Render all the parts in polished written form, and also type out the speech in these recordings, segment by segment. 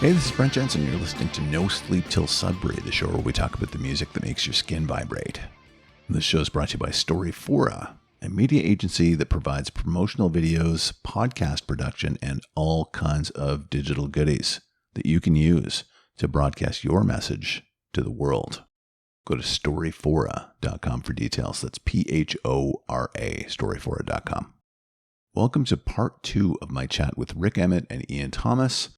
Hey, this is Brent Jensen. You're listening to No Sleep Till Sudbury, the show where we talk about the music that makes your skin vibrate. This show is brought to you by Storyfora, a media agency that provides promotional videos, podcast production, and all kinds of digital goodies that you can use to broadcast your message to the world. Go to storyfora.com for details. That's P-H-O-R-A, storyfora.com. Welcome to part 2 of my chat with Rik Emmett and Ian Thomas,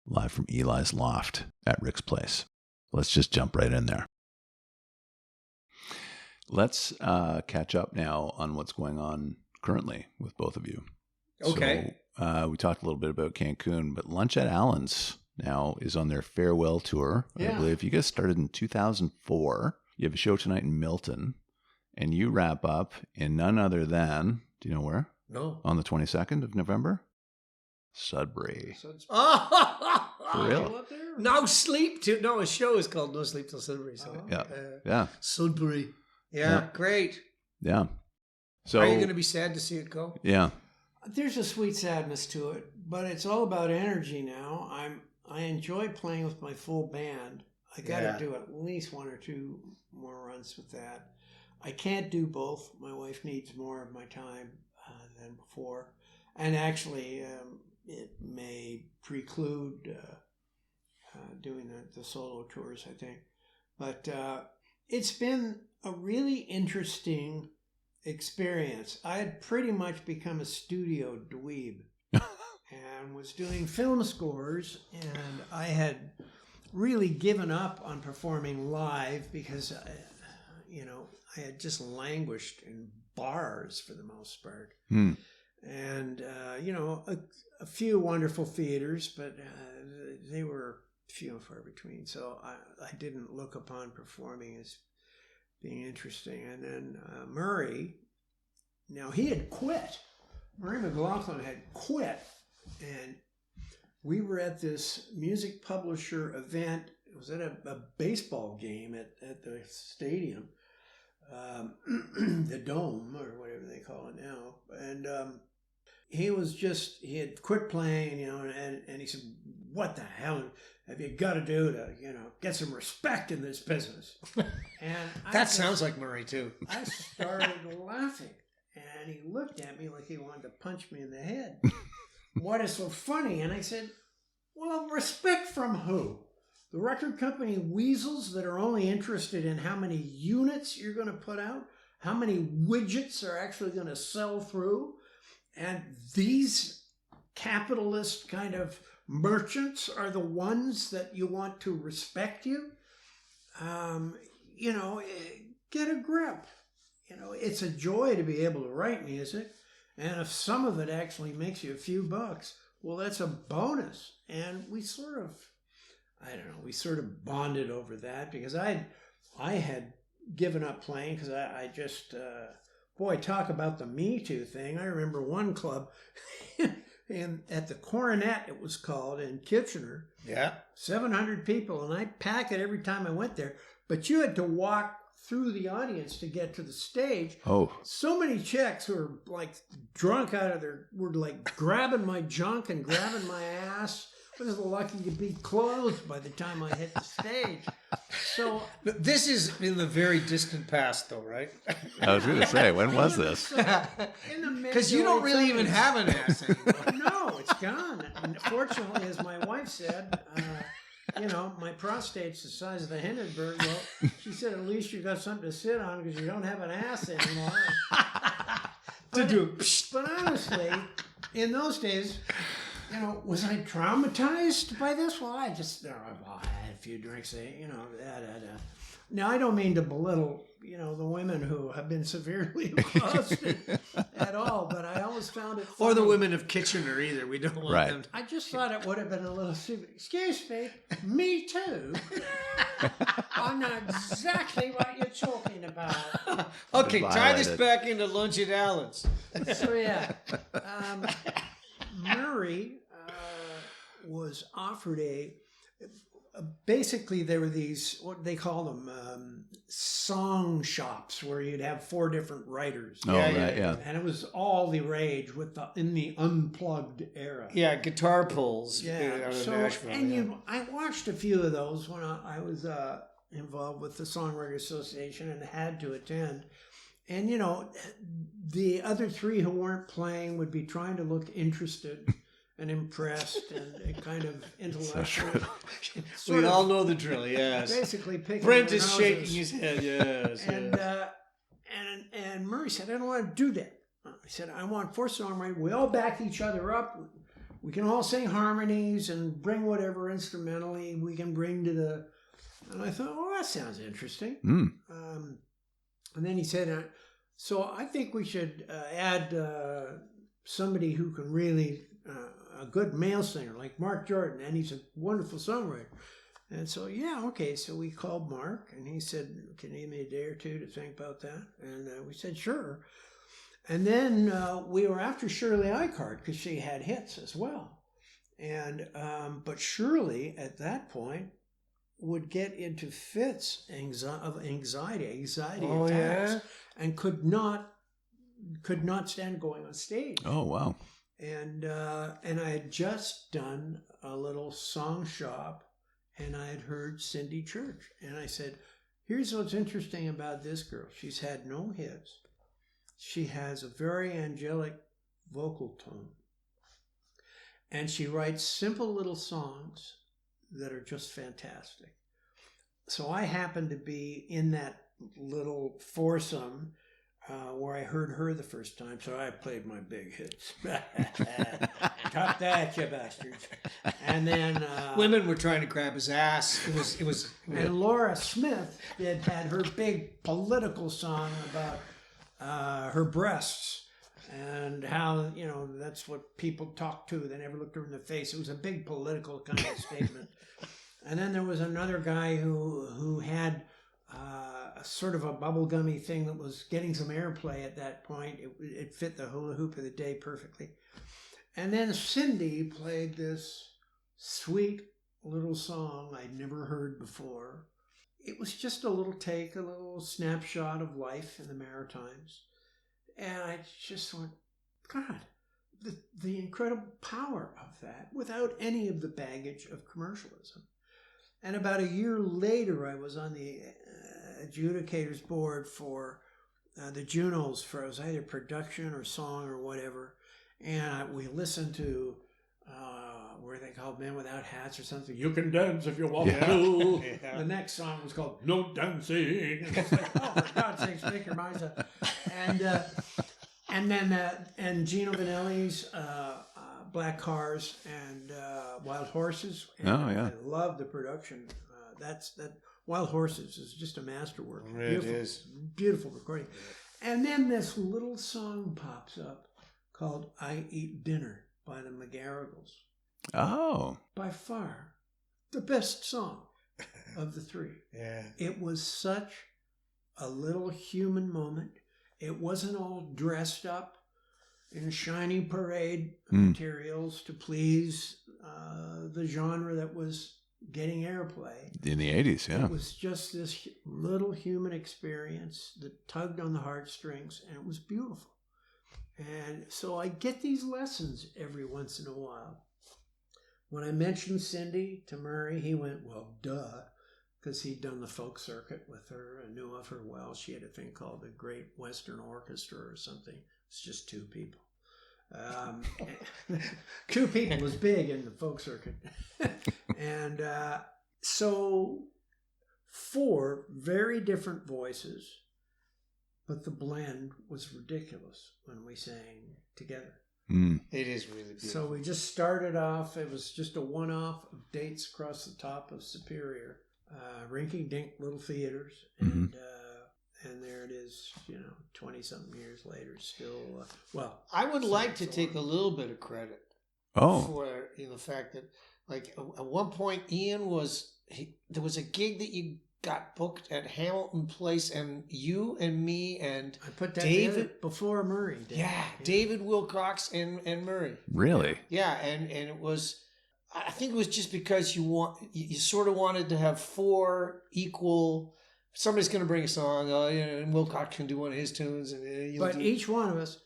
live from Eli's Loft at Rik's place. Let's just jump right in there. Let's catch up now on what's going on currently with both of you. Okay. So, we talked a little bit about Cancun, but Lunch at Allen's now is on their farewell tour. Yeah. I believe you guys started in 2004. You have a show tonight in Milton, and you wrap up in none other than, do you know where? No. On the 22nd of November? Sudbury. Oh, For real? No sleep till no. A show is called No Sleep Till Sudbury. So Yeah. Sudbury. Yeah, Yeah. great. Yeah. So Are you going to be sad to see it go? Yeah. There's a sweet sadness to it, but it's all about energy now. I enjoy playing with my full band. I got to do at least 1 or 2 more runs with that. I can't do both. My wife needs more of my time than before, and actually, it may preclude doing the solo tours, I think. But it's been a really interesting experience. I had pretty much become a studio dweeb and was doing film scores, and I had really given up on performing live because, I had just languished in bars for the most part. And, a few wonderful theaters, but they were few and far between. So I didn't look upon performing as being interesting. And then Murray, now he had quit. Murray McLaughlin had quit. And we were at this music publisher event. It was at a baseball game at the stadium, the Dome, or whatever they call it now. And he had quit playing, and he said, "What the hell have you got to do to, get some respect in this business?" And That sounds like Murray too. I started laughing, and he looked at me like he wanted to punch me in the head. What is so funny? And I said, "Well, respect from who? The record company weasels that are only interested in how many units you're going to put out, how many widgets are actually going to sell through, and these capitalist kind of merchants are the ones that you want to respect you? Get a grip. It's a joy to be able to write music, and if some of it actually makes you a few bucks, well, that's a bonus." And we sort of bonded over that, because I had given up playing because I just, talk about the Me Too thing. I remember one club at the Coronet, it was called, in Kitchener. Yeah. 700 people, and I pack it every time I went there. But you had to walk through the audience to get to the stage. Oh. So many chicks who were like drunk were like grabbing my junk and grabbing my ass. I was lucky to be clothed by the time I hit the stage. So This is in the very distant past, though, right? I was going to say, when was this? in the mid- Because you don't really even have an ass anymore. No, it's gone. And fortunately, as my wife said, my prostate's the size of the Hindenburg. Well, she said, "At least you got something to sit on because you don't have an ass anymore." But honestly, in those days, was I traumatized by this? Well, I had a few drinks. Now, I don't mean to belittle, the women who have been severely accosted at all, but I always found it funny. Or the women of Kitchener either. We don't want them to... I just thought it would have been a little stupid. "Excuse me too. I know exactly what you're talking about." Okay, tie this back into Lunch at Allen's. So, yeah. Murray was offered basically there were these, what they call them, song shops where you'd have 4 different writers. Oh, right, yeah. And it was all the rage in the unplugged era. Yeah, guitar pulls. Yeah. I watched a few of those when I was involved with the Songwriter Association and had to attend. And, the other 3 who weren't playing would be trying to look interested and impressed and kind of intellectual. We all know the drill, yes. Basically picking Brent is shaking his head, yes. And Murray said, I don't want to do that. I said, I want 4 songwriters. We all back each other up. We can all sing harmonies and bring whatever instrumentally we can bring to the... And I thought, that sounds interesting. And then he said, so I think we should add somebody who can really... a good male singer like Mark Jordan, and he's a wonderful songwriter. And so, okay. So we called Mark, and he said, can you give me a day or 2 to think about that? And we said, sure. And then we were after Shirley Eichhardt because she had hits as well. And but Shirley, at that point, would get into fits of anxiety attacks, and could not stand going on stage. Oh, wow. And I had just done a little song shop, and I had heard Cindy Church. And I said, here's what's interesting about this girl. She's had no hits. She has a very angelic vocal tone. And she writes simple little songs that are just fantastic. So I happened to be in that little foursome where I heard her the first time, so I played my big hits. Top that, you bastards. And then... women were trying to grab his ass. It was. And Laura Smith had her big political song about her breasts and how, that's what people talk to. They never looked her in the face. It was a big political kind of statement. And then there was another guy who had... sort of a bubblegummy thing that was getting some airplay at that point. It fit the hula hoop of the day perfectly. And then Cindy played this sweet little song I'd never heard before. It was just a little snapshot of life in the Maritimes. And I just went, God, the incredible power of that without any of the baggage of commercialism. And about a year later, I was on the adjudicators board for the Junos for either production or song or whatever. And we listened to, where they called Men Without Hats or something. You can dance if you want to. Yeah. The next song was called No Dancing. And it's like, oh, for God's sakes, make your minds up. And then Gino Vanelli's Black Cars and Wild Horses. And I love the production. That Wild Horses is just a masterwork. It is. Beautiful recording. And then this little song pops up called I Eat Dinner by the McGarrigles. Oh. By far the best song of the 3. Yeah. It was such a little human moment. It wasn't all dressed up in shiny parade materials to please the genre that was getting airplay. In the 80s, yeah. It was just this little human experience that tugged on the heartstrings, and it was beautiful. And so I get these lessons every once in a while. When I mentioned Cindy to Murray, he went, well, duh, because he'd done the folk circuit with her and knew of her well. She had a thing called the Great Western Orchestra or something. It's just 2 people. 2 people was big in the folk circuit. And so 4 very different voices, but the blend was ridiculous when we sang together. It is really beautiful. So we just started off, it was just a one-off of dates across the top of Superior, rinky-dink little theaters, and there it is, 20-something years later, still, I would like to take a little bit of credit for the fact that, like, at one point, Ian there was a gig that you got booked at Hamilton Place, and you and me and I put that David before Murray did. Yeah, David Wilcox and Murray. Really? Yeah, and it was I think it was just because you sort of wanted to have 4 equal. Somebody's going to bring a song, and Wilcox can do one of his tunes, but each one of us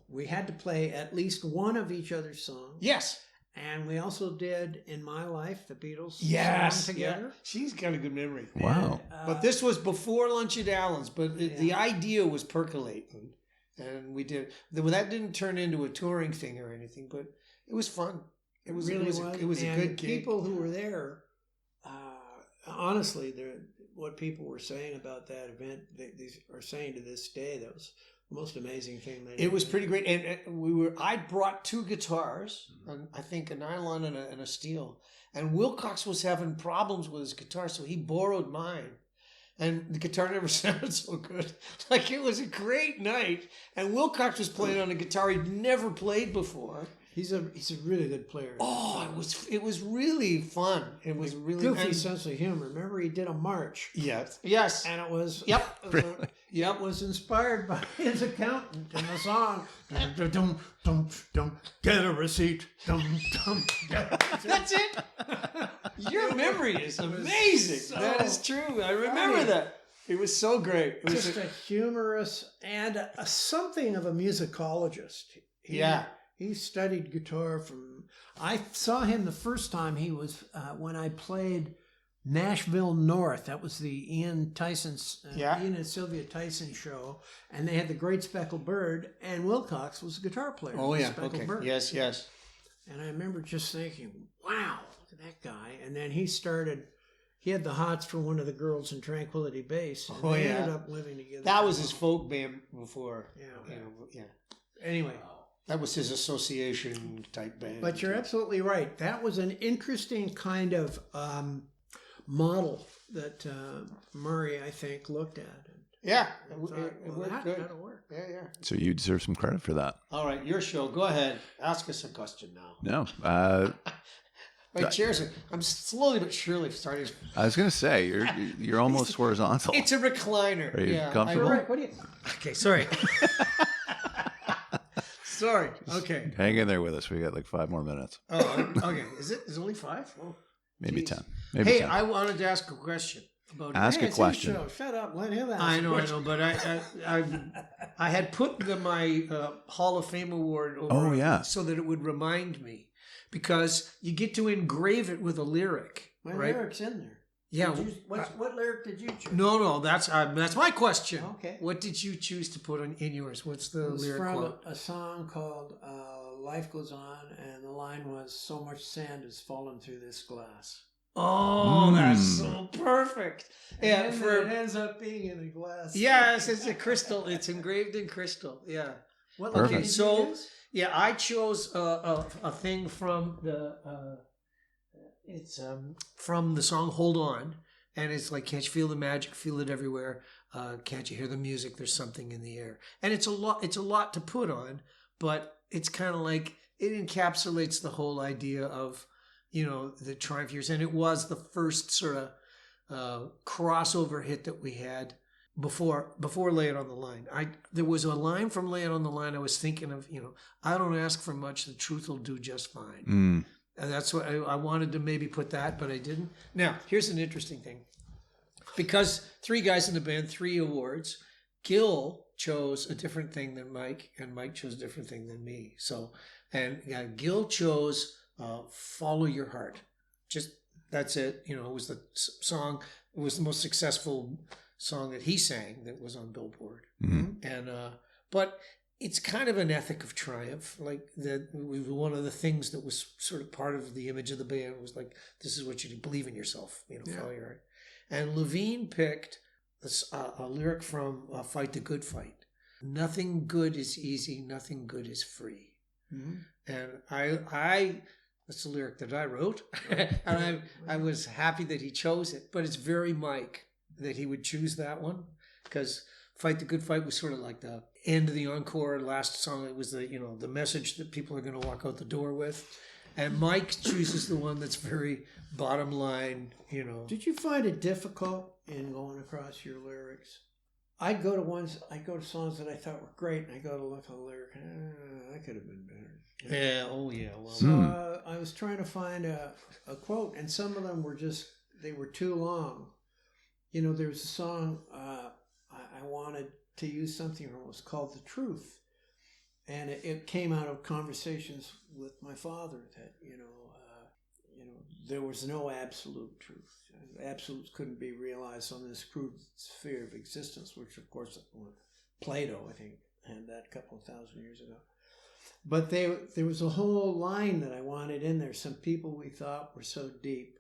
we had to play at least one of each other's songs. Yes. And we also did In My Life, the Beatles song together. Yeah. She's got a good memory. Wow. But this was before Lunch at Allen's, but the idea was percolating. And we did. That didn't turn into a touring thing or anything, but it was fun. It was a good gig. People who were there, honestly, what people were saying about that event, they are saying to this day, that was the most amazing thing. It was pretty great, and I brought 2 guitars, I think a nylon and a steel, and Wilcox was having problems with his guitar, so he borrowed mine, and the guitar never sounded so good. Like, it was a great night, and Wilcox was playing on a guitar he'd never played before. He's a really good player. Oh, it was really fun. It was really goofy sense of humor. Remember, he did a march. Yes. And it was really? It was inspired by his accountant in the song. Dum dum dum. Get a receipt. Dum dum. That's it. Your memory is amazing. That is true. I remember that. It was so great. It was just a humorous and something of a musicologist. He studied guitar from... I saw him the first time he was... when I played Nashville North. That was the Ian and Sylvia Tyson show. And they had the Great Speckled Bird. And Wilcox was a guitar player. Oh, yeah. Okay. Bird. Yes. And I remember just thinking, wow, look at that guy. And then he had the hots for one of the girls in Tranquility Base. And they ended up living together. That was his folk band before. Yeah. Anyway... That was his association type band. But you're absolutely right. That was an interesting kind of model that Murray, I think, looked at. Yeah, it worked good. That'll work. Yeah. So you deserve some credit for that. All right, your show. Go ahead. Ask us a question now. No. My chairs I'm slowly but surely starting. I was going to say, you're almost horizontal. It's a recliner. Are you comfortable? What do you... Okay, sorry. Sorry. Okay. Hang in there with us. We got like 5 more minutes. Oh, okay. Is it only 5? Oh, maybe geez. 10. Maybe hey, 10. I wanted to ask a question about. Ask a question. Shut up. Let him ask. I know. But I had put my Hall of Fame award over so that it would remind me, because you get to engrave it with a lyric. My right? lyric's in there. Yeah. What lyric did you choose? No, that's my question. Okay. What did you choose to put in yours? What's the lyric? From quote? a song called "Life Goes On," and the line was, "So much sand has fallen through this glass." Oh, that's so perfect. Yeah, it ends up being in a glass. Yes, it's a crystal. It's engraved in crystal. Yeah. What line did you use? Yeah, I chose a thing from the. It's from the song "Hold On," and it's like, "Can't you feel the magic? Feel it everywhere. Can't you hear the music? There's something in the air." And it's a lot to put on, but it's kind of like it encapsulates the whole idea of, the Triumph years, and it was the first sort of crossover hit that we had before "Lay It on the Line." There was a line from "Lay It on the Line" I was thinking of. I don't ask for much; the truth will do just fine. And that's what I wanted to maybe put that, but I didn't. Now, here's an interesting thing. Because 3 guys in the band, 3 awards, Gil chose a different thing than Mike, and Mike chose a different thing than me. Gil chose "Follow Your Heart." Just, that's it. It was the song, it was the most successful song that he sang that was on Billboard. Mm-hmm. And, but it's kind of an ethic of Triumph, like that. One of the things that was sort of part of the image of the band was like, this is what you do, believe in yourself, follow your heart. And Levine picked a lyric from "Fight the Good Fight." Nothing good is easy, nothing good is free. Mm-hmm. And I that's the lyric that I wrote, and I was happy that he chose it. But it's very Mike that he would choose that one, because "Fight the Good Fight" was sort of like the end of the encore, last song. It was the message that people are going to walk out the door with. And Mike chooses the one that's very bottom line, Did you find it difficult in going across your lyrics? I go to songs that I thought were great, and I go to look at the lyric, that could have been better. Yeah, oh yeah. Well, so I was trying to find a quote, and some of them were they were too long. There was a song I wanted to use something from. It was called "The Truth," and it came out of conversations with my father that there was no absolute truth. Absolutes couldn't be realized on this crude sphere of existence, which of course Plato, I think, had that a couple of thousand years ago. But there was a whole line that I wanted in there. Some people we thought were so deep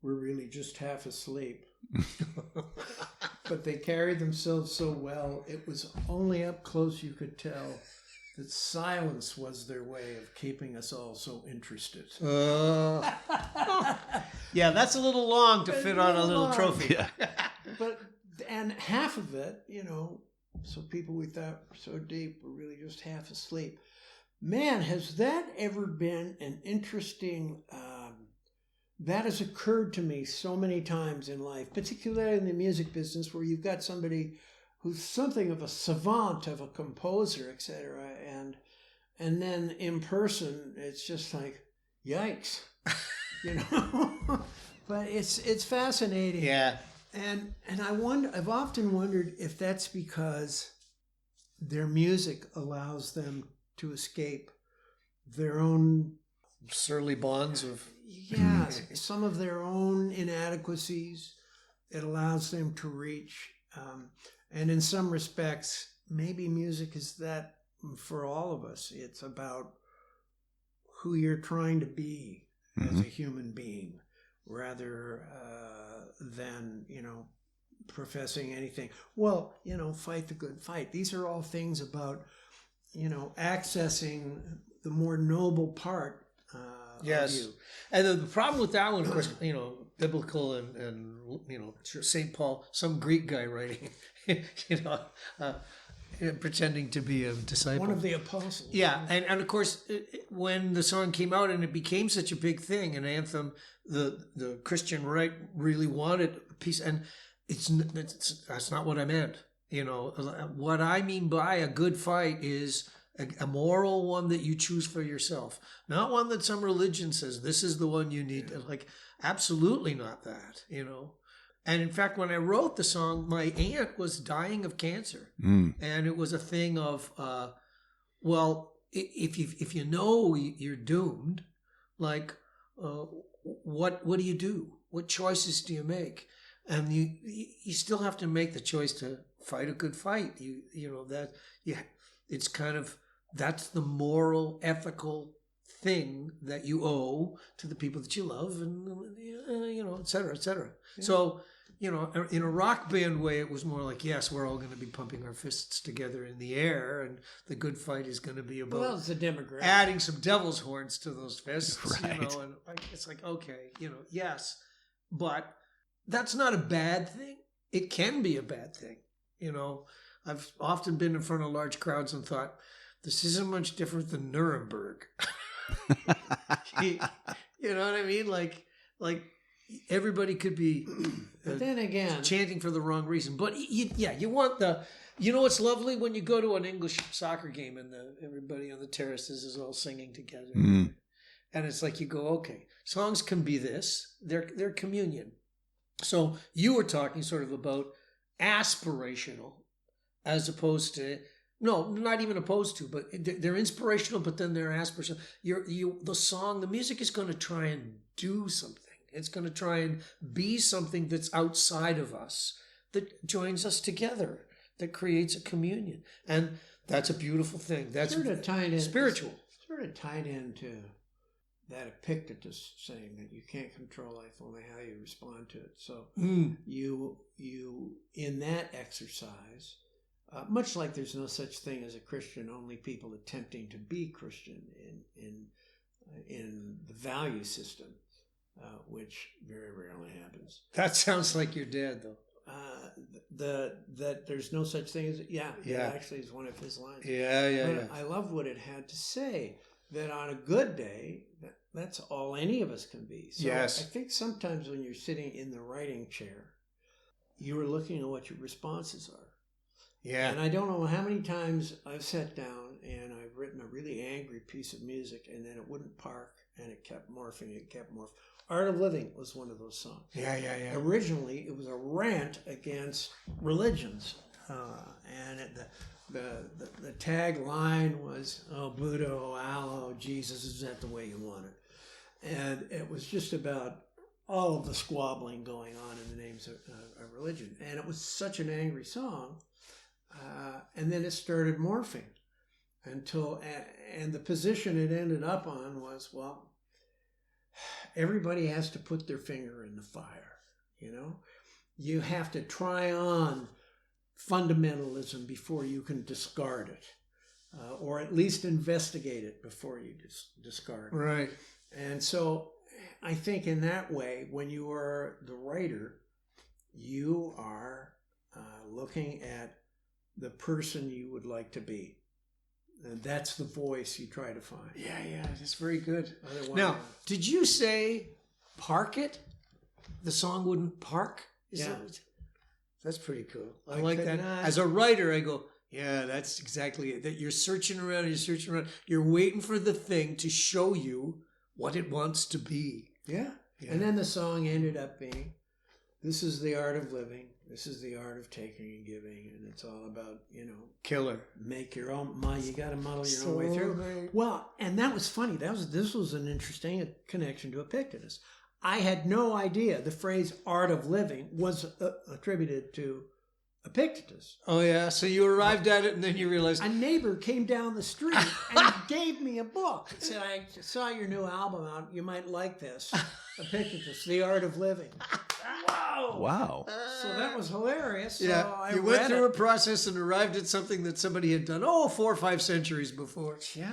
were really just half asleep. But they carried themselves so well, it was only up close you could tell that silence was their way of keeping us all so interested. Yeah, that's a little long to fit on a little trophy. Yeah. And half of it, so people we thought were so deep were really just half asleep. Man, has that ever been an interesting... that has occurred to me so many times in life, particularly in the music business, where you've got somebody who's something of a savant, of a composer, etc. And then in person, it's just like, yikes, But it's fascinating. Yeah. And I've often wondered if that's because their music allows them to escape their own surly bonds of some of their own inadequacies. It allows them to reach. And in some respects, maybe music is that for all of us. It's about who you're trying to be as a human being, rather than, professing anything. Well, fight the good fight. These are all things about, accessing the more noble part of you. And the problem with that one, of course, biblical and St. Paul, some Greek guy writing, pretending to be a disciple. One of the apostles. Yeah, and of course, when the song came out and it became such a big thing, an anthem, the Christian right really wanted a piece, and that's not what I meant. What I mean by a good fight is a moral one that you choose for yourself, not one that some religion says this is the one you need. Like, absolutely not that. And in fact, when I wrote the song, my aunt was dying of cancer, and it was a thing of, if you know you're doomed, like, what do you do? What choices do you make? And you still have to make the choice to fight a good fight. It's kind of, that's the moral, ethical thing that you owe to the people that you love, and et cetera, et cetera. Yeah. So, in a rock band way, it was more like, yes, we're all going to be pumping our fists together in the air, and the good fight is going to be about it's a demographic. Adding some devil's horns to those fists, right. And it's like, okay, yes, but that's not a bad thing. It can be a bad thing. I've often been in front of large crowds and thought, this isn't much different than Nuremberg. You know what I mean? Like everybody could be but then again, chanting for the wrong reason. But you want what's lovely when you go to an English soccer game and everybody on the terraces is all singing together. And it's like you go, okay, songs can be this. They're communion. So you were talking sort of about aspirational as opposed to, no, not even opposed to, but they're inspirational, but then they're aspirational. The music is going to try and do something. It's going to try and be something that's outside of us, that joins us together, that creates a communion. And that's a beautiful thing. That's sort of tied in, spiritual. Sort of tied into that Epictetus saying that you can't control life, only how you respond to it. So you in that exercise, much like there's no such thing as a Christian, only people attempting to be Christian in the value system, which very rarely happens. That sounds like your dad, though. That there's no such thing as that actually is one of his lines. Yeah. I love what it had to say, that on a good day, that's all any of us can be. So yes. I think sometimes when you're sitting in the writing chair, you are looking at what your responses are. Yeah. And I don't know how many times I've sat down and I've written a really angry piece of music and then it wouldn't park and it kept morphing. Art of Living was one of those songs. Yeah. Originally, it was a rant against religions. And the tagline was, oh, Buddha, oh, Allah, oh, Jesus, is that the way you want it? And it was just about all of the squabbling going on in the names of religion. And it was such an angry song. And then it started morphing and the position it ended up on was, well, everybody has to put their finger in the fire, you know? You have to try on fundamentalism before you can discard it, or at least investigate it before you discard it. Right. And so I think in that way, when you are the writer, you are looking at the person you would like to be. And that's the voice you try to find. Yeah, that's very good. Otherwise, Now, did you say park it? The song wouldn't park? That's pretty cool. I like that. As a writer, I go, yeah, that's exactly it. That you're searching around, you're waiting for the thing to show you what it wants to be. Yeah. And then the song ended up being, this is the art of living. This is the art of taking and giving. And it's all about, Killer. Make your own mind. You got to muddle your own way So through. great. Well, and that was funny. This was an interesting connection to Epictetus. I had no idea the phrase art of living was attributed to Epictetus. Oh, yeah. So you arrived at it and then you realized. A neighbor came down the street and gave me a book. He said, I saw your new album out. You might like this. Epictetus, The Art of Living. Wow. So that was hilarious. So Yeah. You went through a process and arrived at something that somebody had done, 4 or 5 centuries before. Yeah.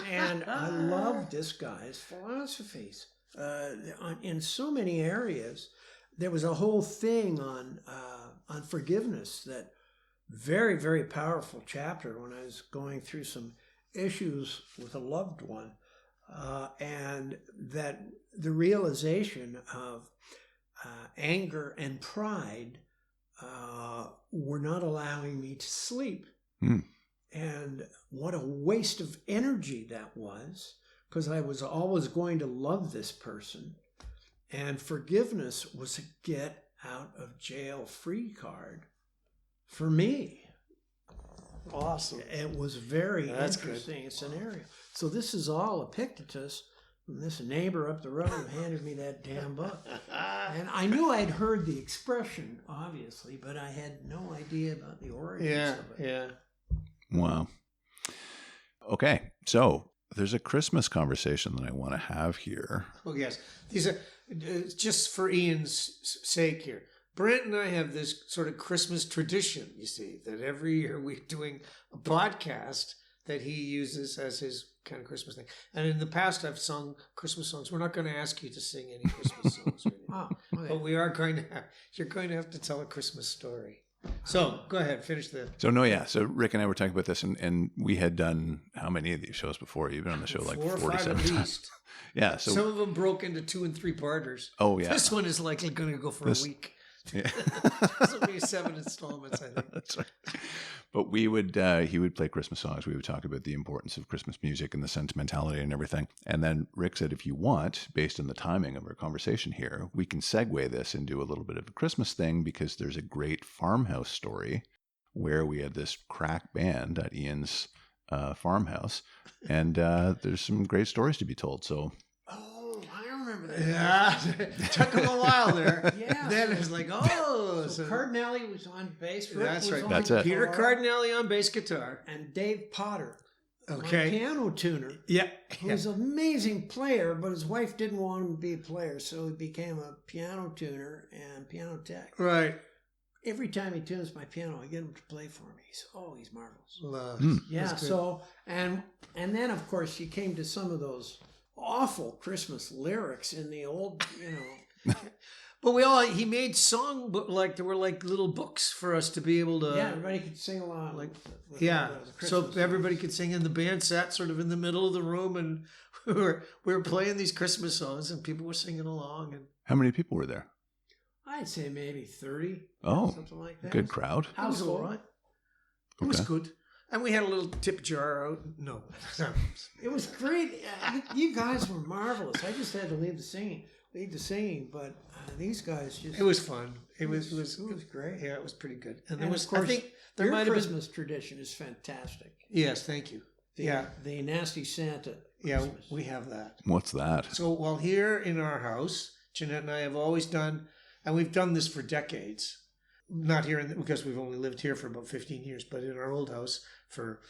And I love this guy's philosophies. In so many areas, there was a whole thing on forgiveness, that very, very powerful chapter when I was going through some issues with a loved one, and that the realization of anger and pride were not allowing me to sleep. And what a waste of energy that was, because I was always going to love this person. And forgiveness was a get out of jail free card for me. Awesome. It was very interesting interesting scenario. So this is all Epictetus, from this neighbor up the road who handed me that damn book. And I knew I'd heard the expression, obviously, but I had no idea about the origins of it. Yeah. Wow. Okay, so there's a Christmas conversation that I want to have here. Oh, yes. These are just for Ian's sake here. Brent and I have this sort of Christmas tradition, you see, that every year we're doing a podcast that he uses as his kind of Christmas thing. And in the past, I've sung Christmas songs. We're not going to ask you to sing any Christmas songs right now. Okay. But we are going to you're going to have to tell a Christmas story. So go ahead, finish the. So Rick and I were talking about this, and we had done how many of these shows before? You've been on the show like 4 or 47 5 at times. least. Yeah. So some of them broke into 2 and 3 parters. Oh yeah. This one is likely going to go for a week. Yeah. This will be 7 installments, I think. That's right. But he would play Christmas songs. We would talk about the importance of Christmas music and the sentimentality and everything. And then Rick said, if you want, based on the timing of our conversation here, we can segue this into a little bit of a Christmas thing, because there's a great farmhouse story where we had this crack band at Ian's farmhouse, and there's some great stories to be told. So. Yeah, took him a while there. Yeah. Then it was like, So Cardinelli was on bass. Rick that's was right. on That's it. Peter guitar, Cardinelli on bass guitar. and Dave Potter, Okay. my piano tuner, Yeah. who's an amazing player, but his wife didn't want him to be a player, so he became a piano tuner and piano tech. Right. Every time he tunes my piano, I get him to play for me. He's marvelous. Love. Yeah. That's good. So and then of course you came to some of those awful Christmas lyrics in the old, But he made song, but like there were like little books for us to be able to. yeah, everybody could sing along. Like, with yeah. the Christmas So songs. everybody could sing, and the band sat sort of in the middle of the room, and we were playing these Christmas songs, and people were singing along. And How many people were there? I'd say maybe 30. Oh, something like that. good crowd. that was all Household. right. It was good. And we had a little tip jar out. No. It was great. You guys were marvelous. I just had to lead the singing, but these guys just... It was fun. It was great. Yeah, it was pretty good. And there was, of course, I think your Christmas tradition is fantastic. Yes, thank you. The Nasty Santa Christmas. Yeah, we have that. What's that? So, well, here in our house, Jeanette and I have always done, and we've done this for decades. Not here because we've only lived here for about 15 years, but in our old house for,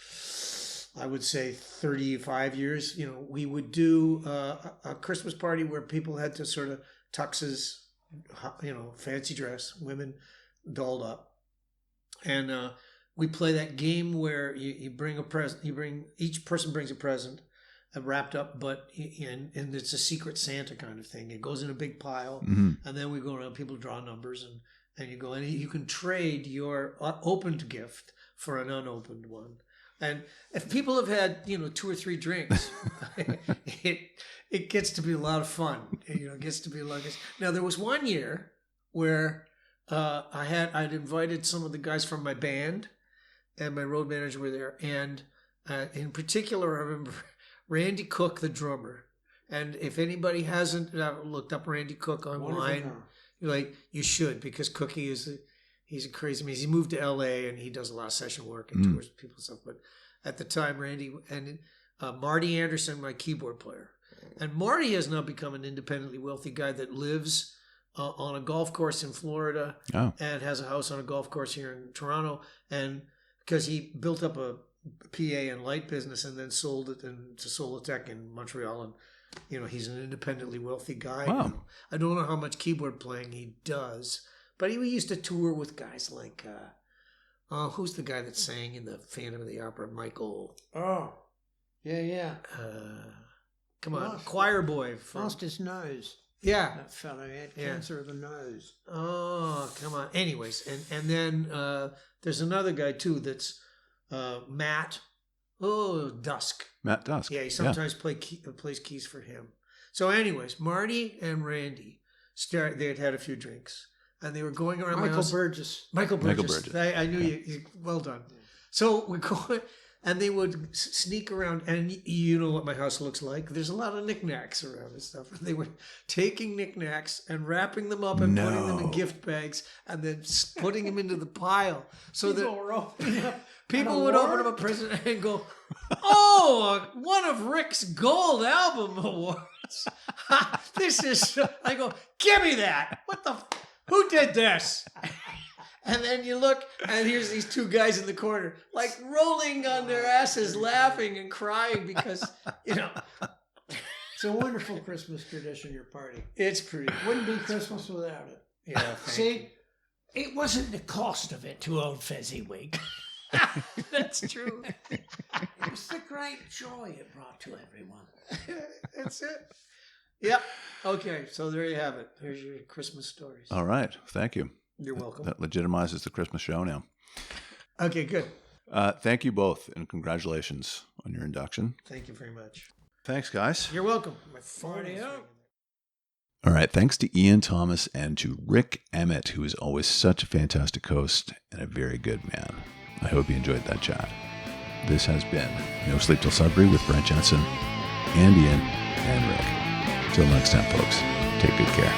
I would say, 35 years, we would do a Christmas party where people had to sort of tuxes, fancy dress, women dolled up. And we play that game where you bring a present, each person brings a present wrapped up, and it's a secret Santa kind of thing. It goes in a big pile, and then we go around, people draw numbers, and you go, and you can trade your opened gift for an unopened one. And if people have had, 2 or 3 drinks, it gets to be a lot of fun. It gets to be like this. Now, there was one year where I'd invited some of the guys from my band, and my road manager were there. And in particular, I remember Randy Cook, the drummer. And if anybody hasn't looked up Randy Cook online, you should, because Cookie he's a crazy man. He moved to LA and he does a lot of session work and tours people and stuff. But at the time, Randy and Marty Anderson, my keyboard player. And Marty has now become an independently wealthy guy that lives on a golf course in Florida and has a house on a golf course here in Toronto. And because he built up a PA and light business and then sold it to Solotech in Montreal, and he's an independently wealthy guy. Wow. I don't know how much keyboard playing he does, but he used to tour with guys like who's the guy that sang in the Phantom of the Opera? Michael. Oh, yeah. Come on, choir boy. Lost his nose. Yeah, that fella had cancer of the nose. Oh, come on. Anyways, and then there's another guy too that's Matt. Oh, Dusk. Matt Dusk. Yeah, he sometimes plays keys for him. So anyways, Marty and Randy, they had a few drinks. And they were going around Michael Burgess. Michael Burgess. I knew you. Well done. So we're going, and they would sneak around, and you know what my house looks like. There's a lot of knickknacks around and stuff. They were taking knickknacks and wrapping them up and putting them in gift bags, and then putting them into the pile. So people would open up a present and go, "Oh, one of Rick's gold album awards." This is. I go, "Give me that! What the? Who did this?" And then you look, and here's these 2 guys in the corner, like rolling on their asses, laughing and crying because, It's a wonderful Christmas tradition, your party. It's pretty. Wouldn't be Christmas without it. Yeah. See, it wasn't the cost of it to own Fezziwig. That's true. It was the great joy it brought to everyone. That's it. Yep. Okay, so there you have it. Here's your Christmas stories. All right. Thank you. You're welcome. That legitimizes the Christmas show now. Okay, good. Thank you both, and congratulations on your induction. Thank you very much. Thanks, guys. You're welcome. My phone is out. All right. Thanks to Ian Thomas and to Rik Emmett, who is always such a fantastic host and a very good man. I hope you enjoyed that chat. This has been No Sleep Till Sudbury with Brent Jensen and Ian and Rick. Till next time, folks. Take good care.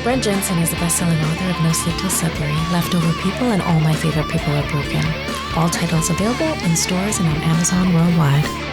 Brent Jensen is the best-selling author of No Sleep Till Sudbury, Leftover People, and All My Favorite People Are Broken. All titles available in stores and on Amazon worldwide.